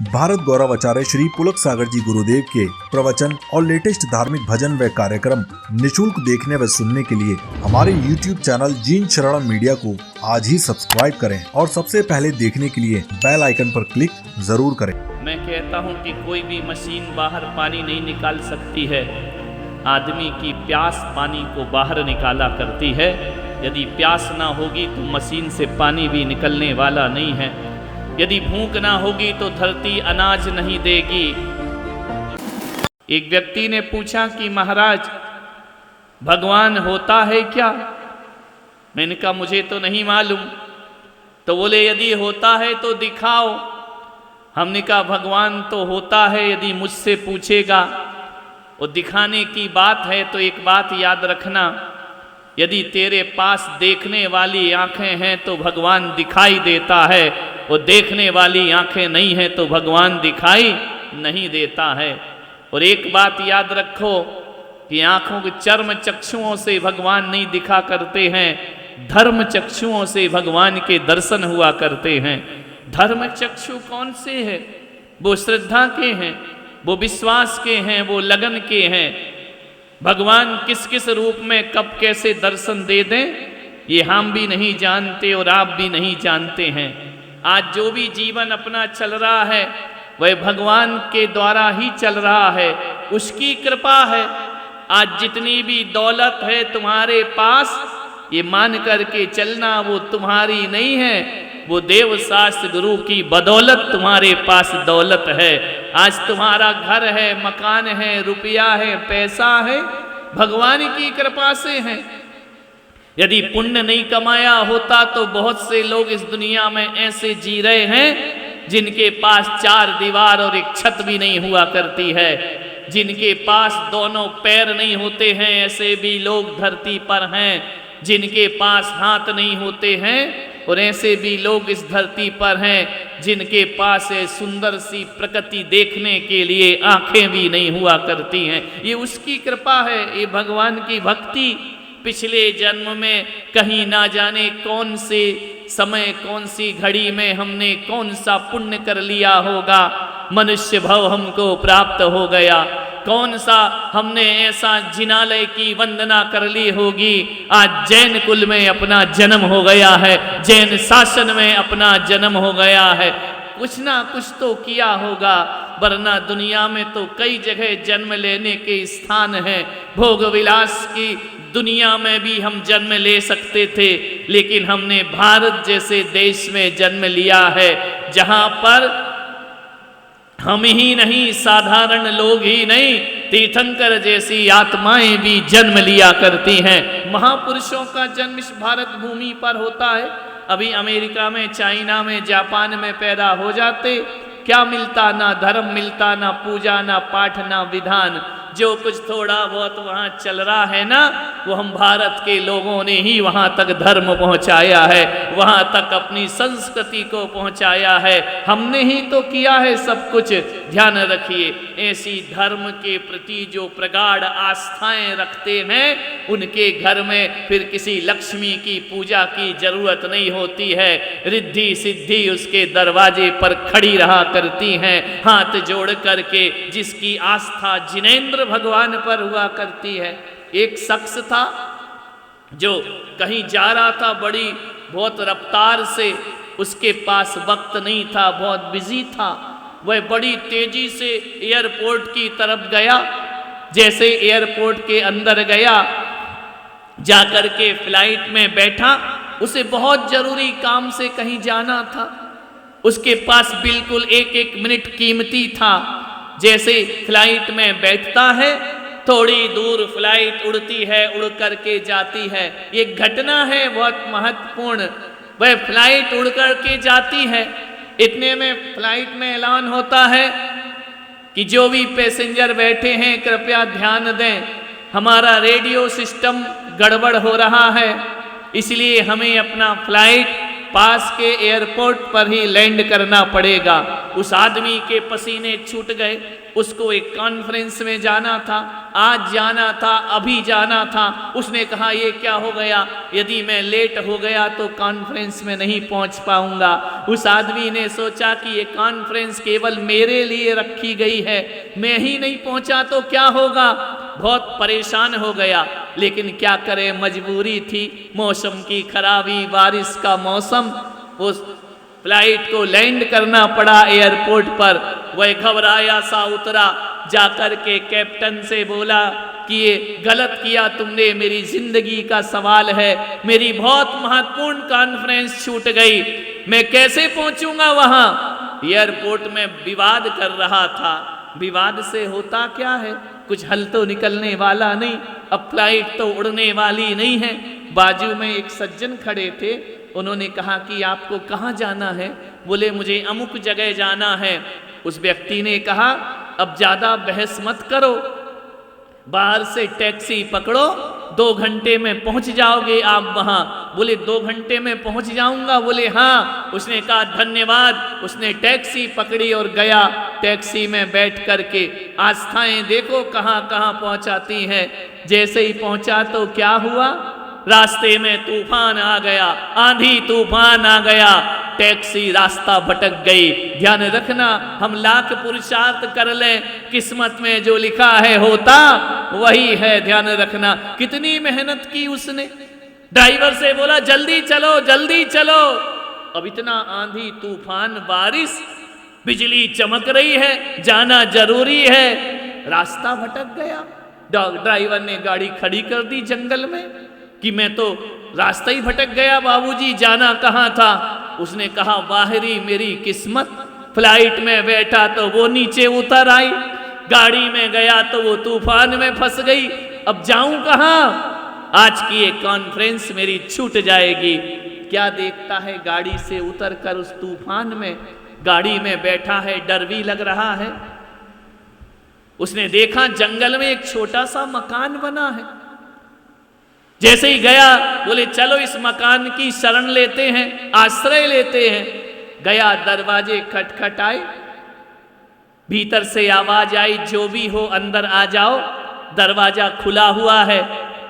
भारत गौरव आचार्य श्री पुलक सागर जी गुरुदेव के प्रवचन और लेटेस्ट धार्मिक भजन व कार्यक्रम निशुल्क देखने व सुनने के लिए हमारे YouTube चैनल जीन शरणम मीडिया को आज ही सब्सक्राइब करें और सबसे पहले देखने के लिए बेल आइकन पर क्लिक जरूर करें। मैं कहता हूँ कि कोई भी मशीन बाहर पानी नहीं निकाल सकती है। आदमी की प्यास पानी को बाहर निकाला करती है। यदि प्यास ना होगी तो मशीन से पानी भी निकलने वाला नहीं है। यदि भूख ना होगी तो धरती अनाज नहीं देगी। एक व्यक्ति ने पूछा कि महाराज भगवान होता है क्या? मैंने कहा मुझे तो नहीं मालूम। तो बोले यदि होता है तो दिखाओ। हमने कहा भगवान तो होता है, यदि मुझसे पूछेगा वो दिखाने की बात है तो एक बात याद रखना, यदि तेरे पास देखने वाली आंखें हैं तो भगवान दिखाई देता है, वो देखने वाली आंखें नहीं हैं तो भगवान दिखाई नहीं देता है। और एक बात याद रखो कि आंखों के चर्म चक्षुओं से भगवान नहीं दिखा करते हैं, धर्म चक्षुओं से भगवान के दर्शन हुआ करते हैं। धर्म चक्षु कौन से हैं? वो श्रद्धा के हैं, वो विश्वास के हैं, वो लगन के हैं। भगवान किस किस रूप में कब कैसे दर्शन दे दें ये हम भी नहीं जानते और आप भी नहीं जानते हैं। आज जो भी जीवन अपना चल रहा है वह भगवान के द्वारा ही चल रहा है, उसकी कृपा है। आज जितनी भी दौलत है तुम्हारे पास ये मान करके चलना वो तुम्हारी नहीं है, वो देव शास्त्र गुरु की बदौलत तुम्हारे पास दौलत है। आज तुम्हारा घर है, मकान है, रुपया है, पैसा है, भगवान की कृपा से है। यदि पुण्य नहीं कमाया होता तो बहुत से लोग इस दुनिया में ऐसे जी रहे हैं जिनके पास चार दीवार और एक छत भी नहीं हुआ करती है, जिनके पास दोनों पैर नहीं होते हैं, ऐसे भी लोग धरती पर हैं। जिनके पास हाथ नहीं होते हैं और ऐसे भी लोग इस धरती पर हैं जिनके पास सुंदर सी प्रकृति देखने के लिए आंखें भी नहीं हुआ करती हैं। ये उसकी कृपा है, ये भगवान की भक्ति। पिछले जन्म में कहीं ना जाने कौन से समय कौन सी घड़ी में हमने कौन सा पुण्य कर लिया होगा, मनुष्य भव हमको प्राप्त हो गया। कौन सा हमने ऐसा जिनालय की वंदना कर ली होगी, आज जैन कुल में अपना जन्म हो गया है, जैन शासन में अपना जन्म हो गया है। कुछ ना कुछ तो किया होगा, वरना दुनिया में तो कई जगह जन्म लेने के स्थान हैं। भोग विलास की दुनिया में भी हम जन्म ले सकते थे, लेकिन हमने भारत जैसे देश में जन्म लिया है जहां पर हम ही नहीं, साधारण लोग ही नहीं, तीर्थंकर जैसी आत्माएं भी जन्म लिया करती हैं। महापुरुषों का जन्म इस भारत भूमि पर होता है। अभी अमेरिका में, चाइना में, जापान में पैदा हो जाते, क्या मिलता? ना धर्म मिलता, ना पूजा, ना पाठ, ना विधान। जो कुछ थोड़ा बहुत वहाँ चल रहा है ना, वो हम भारत के लोगों ने ही वहाँ तक धर्म पहुँचाया है, वहाँ तक अपनी संस्कृति को पहुँचाया है। हमने ही तो किया है सब कुछ। ध्यान रखिए, ऐसी धर्म के प्रति जो प्रगाढ़ आस्थाएं रखते हैं उनके घर में फिर किसी लक्ष्मी की पूजा की जरूरत नहीं होती है। रिद्धि सिद्धि उसके दरवाजे पर खड़ी रहा करती हैं, हाथ जोड़ करके, जिसकी आस्था जिनेंद्र भगवान पर हुआ करती है। एक शख्स था जो कहीं जा रहा था बड़ी बहुत रफ्तार से, उसके पास वक्त नहीं था, बहुत बिजी था। वह बड़ी तेजी से एयरपोर्ट की तरफ गया। जैसे एयरपोर्ट के अंदर गया, जाकर के फ्लाइट में बैठा, उसे बहुत जरूरी काम से कहीं जाना था। उसके पास बिल्कुल एक एक मिनट कीमती था। जैसे फ्लाइट में बैठता है, थोड़ी दूर फ्लाइट उड़ती है, उड़ करके जाती है। ये घटना है बहुत महत्वपूर्ण। वह फ्लाइट उड़ करके जाती है, इतने में फ्लाइट में ऐलान होता है कि जो भी पैसेंजर बैठे हैं कृपया ध्यान दें, हमारा रेडियो सिस्टम गड़बड़ हो रहा है, इसलिए हमें अपना फ्लाइट पास के एयरपोर्ट पर ही लैंड करना पड़ेगा। उस आदमी के पसीने छूट गए। उसको एक कॉन्फ्रेंस में जाना था, आज जाना था, अभी जाना था। उसने कहा ये क्या हो गया, यदि मैं लेट हो गया तो कॉन्फ्रेंस में नहीं पहुंच पाऊंगा। उस आदमी ने सोचा कि ये कॉन्फ्रेंस केवल मेरे लिए रखी गई है, मैं ही नहीं पहुंचा तो क्या होगा। बहुत परेशान हो गया, लेकिन क्या करे, मजबूरी थी, मौसम की खराबी, बारिश का मौसम। उस फ्लाइट को लैंड करना पड़ा एयरपोर्ट पर। वह घबराया सा उतरा, जाकर के कैप्टन से बोला कि ये गलत किया तुमने, मेरी जिंदगी का सवाल है, मेरी बहुत महत्वपूर्ण कॉन्फ्रेंस छूट गई, मैं कैसे पहुंचूंगा वहां। एयरपोर्ट में विवाद कर रहा था। विवाद से होता क्या है, कुछ हल तो निकलने वाला नहीं। अब फ्लाइट तो उड़ने वाली नहीं है। बाजू में एक सज्जन खड़े थे, उन्होंने कहा कि आपको कहाँ जाना है। बोले मुझे अमुक जगह जाना है। उस व्यक्ति ने कहा अब ज्यादा बहस मत करो, बाहर से टैक्सी पकड़ो, 2 घंटे में पहुंच जाओगे आप वहां। बोले 2 घंटे में पहुंच जाऊंगा। बोले हाँ। उसने कहा धन्यवाद। उसने टैक्सी पकड़ी और गया। टैक्सी में बैठ करके आस्थाएं देखो कहाँ कहाँ पहुंचाती हैं। जैसे ही पहुंचा तो क्या हुआ, रास्ते में तूफान आ गया, आंधी तूफान आ गया, टैक्सी रास्ता भटक गई। ध्यान रखना, हम लाख पुरुषार्थ कर लें, किस्मत में जो लिखा है होता वही है। ध्यान रखना, कितनी मेहनत की उसने। ड्राइवर से बोला जल्दी चलो जल्दी चलो। अब इतना आंधी तूफान, बारिश, बिजली चमक रही है, जाना जरूरी है, रास्ता भटक गया। ड्राइवर ने गाड़ी खड़ी कर दी जंगल में कि मैं तो रास्ता ही भटक गया बाबूजी, जाना कहाँ था। उसने कहा बाहरी मेरी किस्मत, फ्लाइट में बैठा तो वो नीचे उतर आई, गाड़ी में गया तो वो तूफान में फंस गई, अब जाऊं कहाँ। आज की ये कॉन्फ्रेंस मेरी छूट जाएगी। क्या देखता है, गाड़ी से उतर कर उस तूफान में गाड़ी में बैठा है, डर भी लग रहा है। उसने देखा जंगल में एक छोटा सा मकान बना है। जैसे ही गया, बोले चलो इस मकान की शरण लेते हैं, आश्रय लेते हैं। गया, दरवाजे खटखटाए, भीतर से आवाज आई जो भी हो अंदर आ जाओ। दरवाजा खुला हुआ है,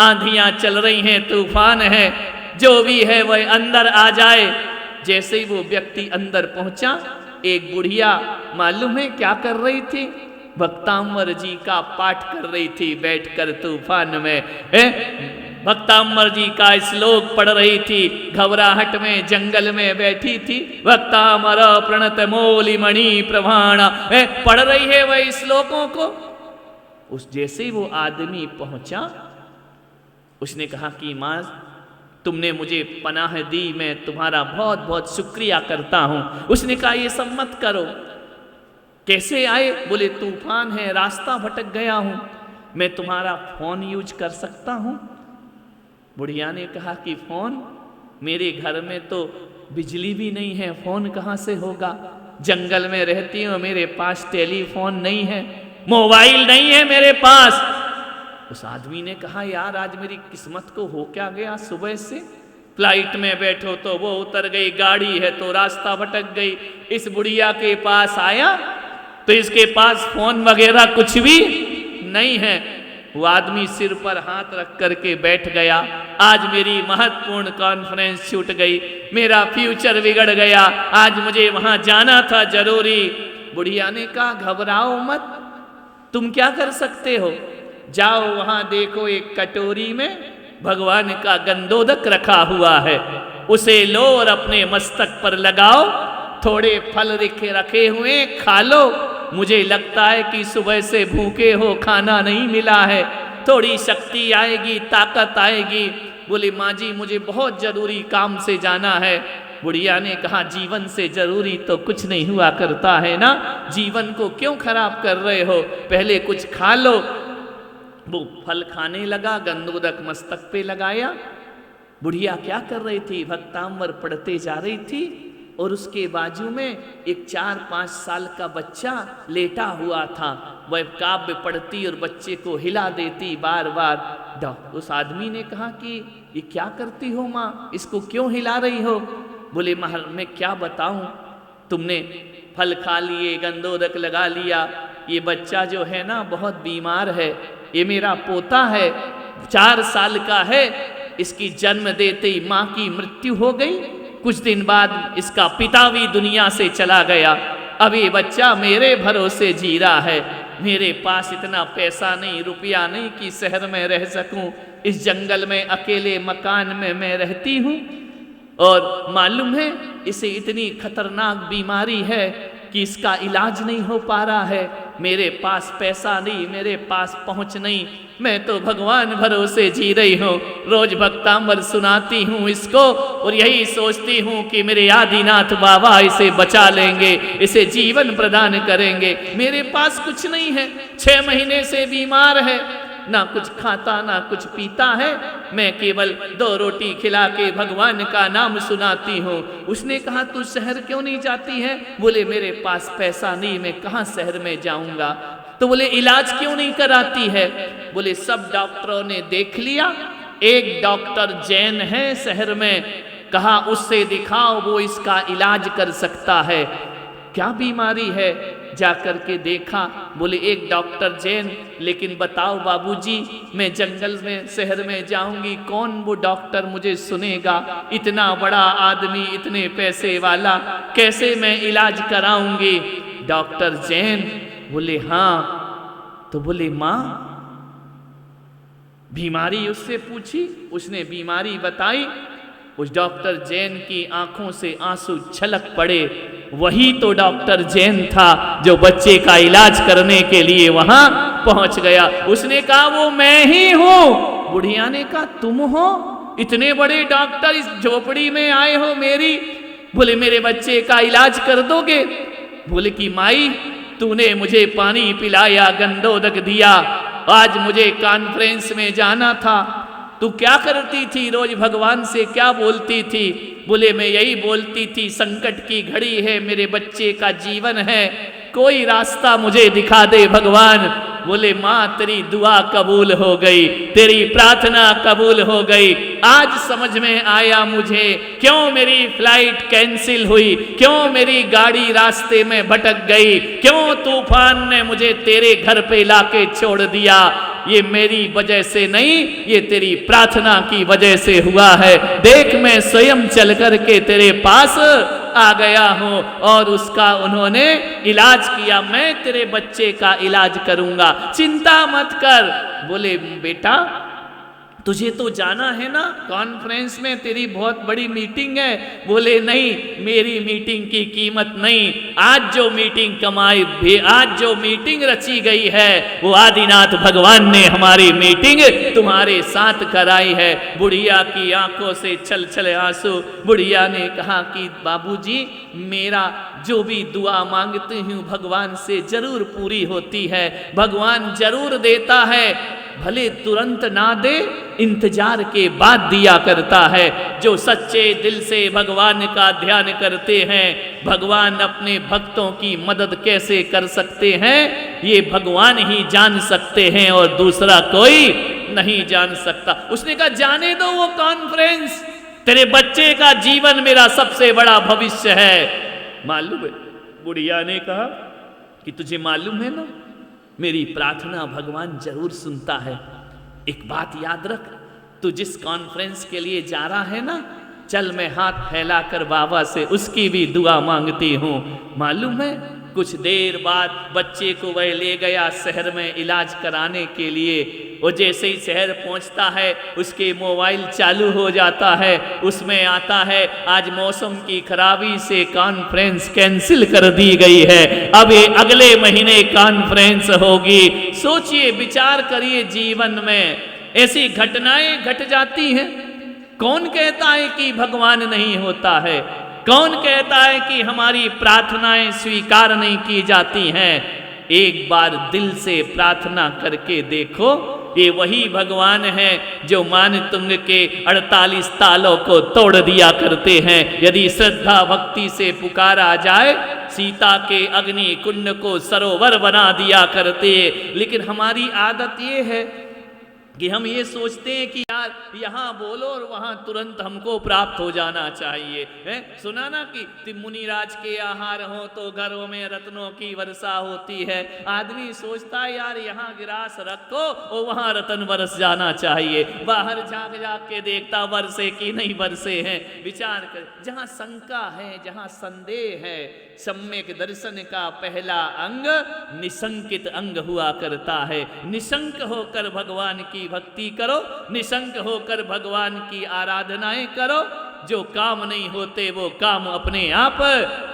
आंधियां चल रही हैं, तूफान है, जो भी है वह अंदर आ जाए। जैसे ही वो व्यक्ति अंदर पहुंचा, एक बुढ़िया मालूम है क्या कर रही थी, भक्ताम्बर जी का पाठ कर रही थी बैठकर तूफान में। भक्ताम्बर जी का श्लोक पढ़ रही थी, घबराहट में जंगल में बैठी थी। भक्तामर प्रणत मोली मणि प्रभाण पढ़ रही है वह श्लोकों को। उस जैसे ही वो आदमी पहुंचा, उसने कहा कि माँ तुमने मुझे पनाह दी, मैं तुम्हारा बहुत बहुत शुक्रिया करता हूं। उसने कहा ये सब मत करो। कैसे आए, बोले तूफान है, रास्ता भटक गया हूं, मैं तुम्हारा फोन यूज कर सकता हूं। बुढ़िया ने कहा कि फोन, मेरे घर में तो बिजली भी नहीं है, फोन कहाँ से होगा, जंगल में रहती हूँ, मेरे पास टेलीफोन नहीं है, मोबाइल नहीं है मेरे पास। उस आदमी ने कहा यार आज मेरी किस्मत को हो क्या गया, सुबह से फ्लाइट में बैठो तो वो उतर गई, गाड़ी है तो रास्ता भटक गई। इस बुढ़िया के पास आया तो इसके पास फोन वगैरह कुछ भी नहीं है। वो आदमी सिर पर हाथ रख करके बैठ गया, आज मेरी महत्वपूर्ण कॉन्फ्रेंस छूट गई, मेरा फ्यूचर बिगड़ गया, आज मुझे वहां जाना था जरूरी। बुढ़िया ने कहा घबराओ मत, तुम क्या कर सकते हो, जाओ वहां देखो एक कटोरी में भगवान का गंधोदक रखा हुआ है, उसे लो और अपने मस्तक पर लगाओ, थोड़े फल रखे हुए खा लो। मुझे लगता है कि सुबह से भूखे हो, खाना नहीं मिला है, थोड़ी शक्ति आएगी, ताकत आएगी। बोली माँ जी मुझे बहुत जरूरी काम से जाना है। बुढ़िया ने कहा जीवन से जरूरी तो कुछ नहीं हुआ करता है ना, जीवन को क्यों खराब कर रहे हो, पहले कुछ खा लो। वो फल खाने लगा, गंधोदक मस्तक पे लगाया। बुढ़िया क्या कर रही थी, भक्ताम्बर पढ़ते जा रही थी और उसके बाजू में एक 4-5 साल का बच्चा लेटा हुआ था। वह काव्य पढ़ती और बच्चे को हिला देती बार बार। उस आदमी ने कहा कि ये क्या करती हो माँ, इसको क्यों हिला रही हो। बोले मैं क्या बताऊं, तुमने फल खा लिए, गंधोदक लगा लिया। ये बच्चा जो है ना बहुत बीमार है, ये मेरा पोता है, 4 साल का है, इसकी जन्म देते ही माँ की मृत्यु हो गई। कुछ दिन बाद इसका पिता भी दुनिया से चला गया। अब ये बच्चा मेरे भरोसे जी रहा है। मेरे पास इतना पैसा नहीं, रुपया नहीं कि शहर में रह सकूं। इस जंगल में अकेले मकान में मैं रहती हूँ। और मालूम है इसे इतनी खतरनाक बीमारी है कि इसका इलाज नहीं हो पा रहा है। मेरे पास पैसा नहीं, मेरे पास पहुंच नहीं, मैं तो भगवान भरोसे जी रही हूँ। रोज भक्तामृत सुनाती हूँ इसको और यही सोचती हूँ कि मेरे आदिनाथ बाबा इसे बचा लेंगे, इसे जीवन प्रदान करेंगे। मेरे पास कुछ नहीं है, 6 महीने से बीमार है, ना कुछ खाता ना कुछ पीता है। मैं केवल 2 रोटी खिला के भगवान का नाम सुनाती हूँ। उसने कहा तू शहर क्यों नहीं जाती है? बोले मेरे पास पैसा नहीं, मैं कहाँ शहर में जाऊंगा। तो बोले इलाज क्यों नहीं कराती है? बोले सब डॉक्टरों ने देख लिया, एक डॉक्टर जैन है शहर में, कहा उससे दिखाओ, वो इसका इलाज कर सकता है। क्या बीमारी है? जाकर के देखा, बोले एक डॉक्टर जैन, लेकिन बताओ बाबूजी मैं जंगल में शहर में जाऊंगी, कौन वो डॉक्टर मुझे सुनेगा? इतना बड़ा आदमी, इतने पैसे वाला, कैसे मैं इलाज कराऊंगी? डॉक्टर जैन बोले हाँ। तो बोले माँ, बीमारी उससे पूछी, उसने बीमारी बताई। उस डॉक्टर जैन की आंखों से आंसू छलक पड़े। वही तो डॉक्टर जैन था जो बच्चे का इलाज करने के लिए वहां पहुंच गया। उसने कहा वो मैं ही हूं। बुढ़िया ने कहा तुम हो? इतने बड़े डॉक्टर इस झोपड़ी में आए हो मेरी? बोले मेरे बच्चे का इलाज कर दोगे? बोले कि माई तूने मुझे पानी पिलाया, गंधोदक दिया, आज मुझे कॉन्फ्रेंस में जाना था, तू क्या करती थी? रोज भगवान से क्या बोलती थी? बोले मैं यही बोलती थी संकट की घड़ी है, मेरे बच्चे का जीवन है, कोई रास्ता मुझे दिखा दे भगवान। बोले माँ तेरी दुआ कबूल हो गई, तेरी प्रार्थना कबूल हो गई। आज समझ में आया मुझे क्यों मेरी फ्लाइट कैंसिल हुई, क्यों मेरी गाड़ी रास्ते में भटक गई, क्यों तूफान ने मुझे तेरे घर पे लाके छोड़ दिया। ये मेरी वजह से नहीं, ये तेरी प्रार्थना की वजह से हुआ है। देख मैं स्वयं चल कर के तेरे पास आ गया हूं और उसका उन्होंने इलाज किया। मैं तेरे बच्चे का इलाज करूंगा, चिंता मत कर। बोले बेटा तुझे तो जाना है ना कॉन्फ्रेंस में, तेरी बहुत बड़ी मीटिंग है। बोले नहीं, मेरी मीटिंग की कीमत नहीं, आज जो मीटिंग कमाई भी, आज जो मीटिंग रची गई है वो आदिनाथ भगवान ने हमारी मीटिंग तुम्हारे साथ कराई है। बुढ़िया की आंखों से छल छल आंसू। बुढ़िया ने कहा कि बाबूजी मेरा जो भी दुआ मांगती हूँ भगवान से जरूर पूरी होती है, भगवान जरूर देता है, भले तुरंत ना दे, इंतजार के बाद दिया करता है। जो सच्चे दिल से भगवान का ध्यान करते हैं, भगवान अपने भक्तों की मदद कैसे कर सकते हैं ये भगवान ही जान सकते हैं और दूसरा कोई नहीं जान सकता। उसने कहा जाने दो वो कॉन्फ्रेंस, तेरे बच्चे का जीवन मेरा सबसे बड़ा भविष्य है। मालूम है? बुढ़िया ने कहा कि तुझे मालूम है ना मेरी प्रार्थना भगवान जरूर सुनता है। एक बात याद रख, तू जिस कॉन्फ्रेंस के लिए जा रहा है ना, चल मैं हाथ फैलाकर बाबा से उसकी भी दुआ मांगती हूँ। मालूम है कुछ देर बाद बच्चे को वह ले गया शहर में इलाज कराने के लिए। वो जैसे ही शहर पहुंचता है उसके मोबाइल चालू हो जाता है, उसमें आता है आज मौसम की खराबी से कॉन्फ्रेंस कैंसिल कर दी गई है, अब ये अगले महीने कॉन्फ्रेंस होगी। सोचिए, विचार करिए, जीवन में ऐसी घटनाएं घट जाती हैं। कौन कहता है कि भगवान नहीं होता है? कौन कहता है कि हमारी प्रार्थनाएं स्वीकार नहीं की जाती हैं? एक बार दिल से प्रार्थना करके देखो, ये वही भगवान है जो मानतुंग के 48 तालों को तोड़ दिया करते हैं। यदि श्रद्धा भक्ति से पुकारा जाए, सीता के अग्नि कुंड को सरोवर बना दिया करते। लेकिन हमारी आदत ये है कि हम ये सोचते हैं कि यार यार यहाँ बोलो और वहाँ तुरंत हमको प्राप्त हो जाना चाहिए है। सुना ना कि मुनिराज के आहार हो तो घरों में रत्नों की वर्षा होती है। आदमी सोचता है यार यहाँ गिरास रखो और वहाँ रतन बरस जाना चाहिए। बाहर झांक झांक के देखता वर्षे की नहीं वर्षे हैं। विचार कर, जहाँ शंका है, जहाँ संदेह है, सम्यक दर्शन का पहला अंग निशंकित अंग हुआ करता है। निशंक होकर भगवान की भक्ति करो, निशंक होकर भगवान की आराधनाएं करो। जो काम नहीं होते वो काम अपने आप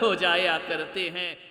हो जाया करते हैं।